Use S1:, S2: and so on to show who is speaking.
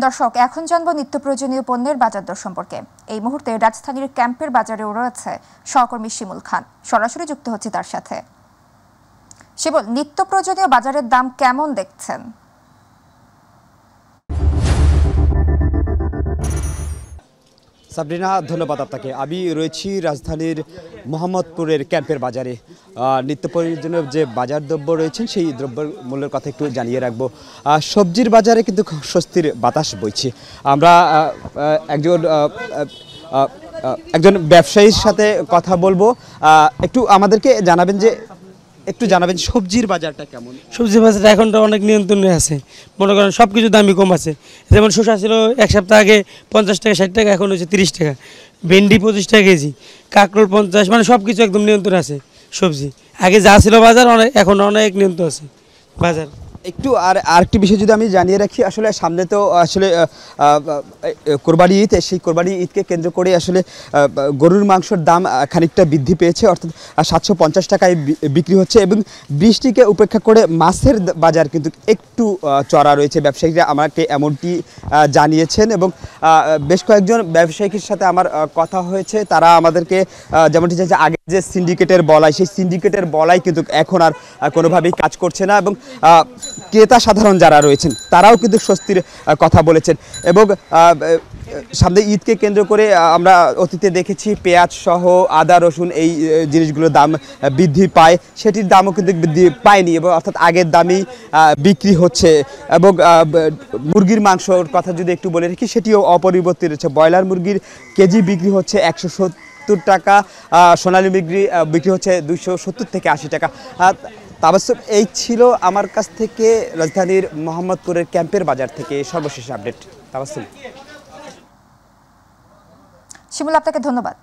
S1: দর্শক, এখন জানবো নিত্য প্রয়োজনীয় পণ্যের বাজার দর সম্পর্কে। এই মুহূর্তে রাজধানীর ক্যাম্পের বাজারেও রয়েছে সহকর্মী শিমুল খান। সরাসরি যুক্ত হচ্ছে তার সাথে। শিমুল, নিত্য প্রয়োজনীয় বাজারের দাম কেমন দেখছেন?
S2: সাবরিনা, ধন্যবাদ আপনাকে। আমি রয়েছি রাজধানীর মোহাম্মদপুরের ক্যাম্পের বাজারে। নিত্য প্রয়োজনীয় যে বাজার দ্রব্য রয়েছেন সেই দ্রব্যের মূল্যের কথা একটু জানিয়ে রাখবো। সবজির বাজারে কিন্তু স্বস্তির বাতাস বইছে। আমরা একজন ব্যবসায়ীর সাথে কথা বলবো। একটু আমাদেরকে জানাবেন সবজির বাজারটা কেমন?
S3: সবজির বাজারটা এখন তো অনেক নিয়ন্ত্রণে আছে। মনে করেন সব কিছু দামই কম আছে। যেমন শসা ছিল এক সপ্তাহ আগে 50 টাকা 60 টাকা, এখন হচ্ছে 30 টাকা। ভেন্ডি 25 টাকা কেজি, কাঁকরোল 50, মানে সব কিছু একদম নিয়ন্ত্রণ আছে। সবজি আগে যা ছিল বাজার এখন অনেক নিয়ন্ত্রণ আছে বাজার।
S2: একটু আরেকটি বিষয় যদি আমি জানিয়ে রাখি, আসলে সামনে তো আসলে কোরবানি ঈদ। সেই কোরবানি ঈদকে কেন্দ্র করে আসলে গরুর মাংসের দাম খানিকটা বৃদ্ধি পেয়েছে, অর্থাৎ 750 টাকায় বিক্রি হচ্ছে। এবং বৃষ্টিকে উপেক্ষা করে মাছের বাজার কিন্তু একটু চড়া রয়েছে। ব্যবসায়ীরা আমাকে এমনটি জানিয়েছেন এবং বেশ কয়েকজন ব্যবসায়ীর সাথে আমার কথা হয়েছে। তারা আমাদেরকে যেমনটি জানিয়েছে, আগে যে সিন্ডিকেটের বলাই, সেই সিন্ডিকেটের বলাই কিন্তু এখন আর কোনোভাবেই কাজ করছে না। এবং ক্রেতা সাধারণ যারা রয়েছেন তারাও কিন্তু স্বস্তির কথা বলেছেন। এবং সামনে ঈদকে কেন্দ্র করে আমরা অতীতে দেখেছি পেঁয়াজ সহ আদা রসুন এই জিনিসগুলোর দাম বৃদ্ধি পায়, সেটির দামও কিন্তু বৃদ্ধি পায়নি, এবং অর্থাৎ আগের দামেই বিক্রি হচ্ছে। এবং মুরগির মাংসর কথা যদি একটু বলে রাখি, সেটিও অপরিবর্তিত রয়েছে। ব্রয়লার মুরগির কেজি বিক্রি হচ্ছে 170 টাকা, সোনালী মুরগি বিক্রি হচ্ছে 270 থেকে 80 টাকা। তাবাসসুম, এই ছিল আমার কাছ থেকে রাজধানীর মোহাম্মদপুরের ক্যাম্পের বাজার থেকে সর্বশেষ আপডেট। তাবাসসুম।
S1: শিমুল, আপনাকে ধন্যবাদ।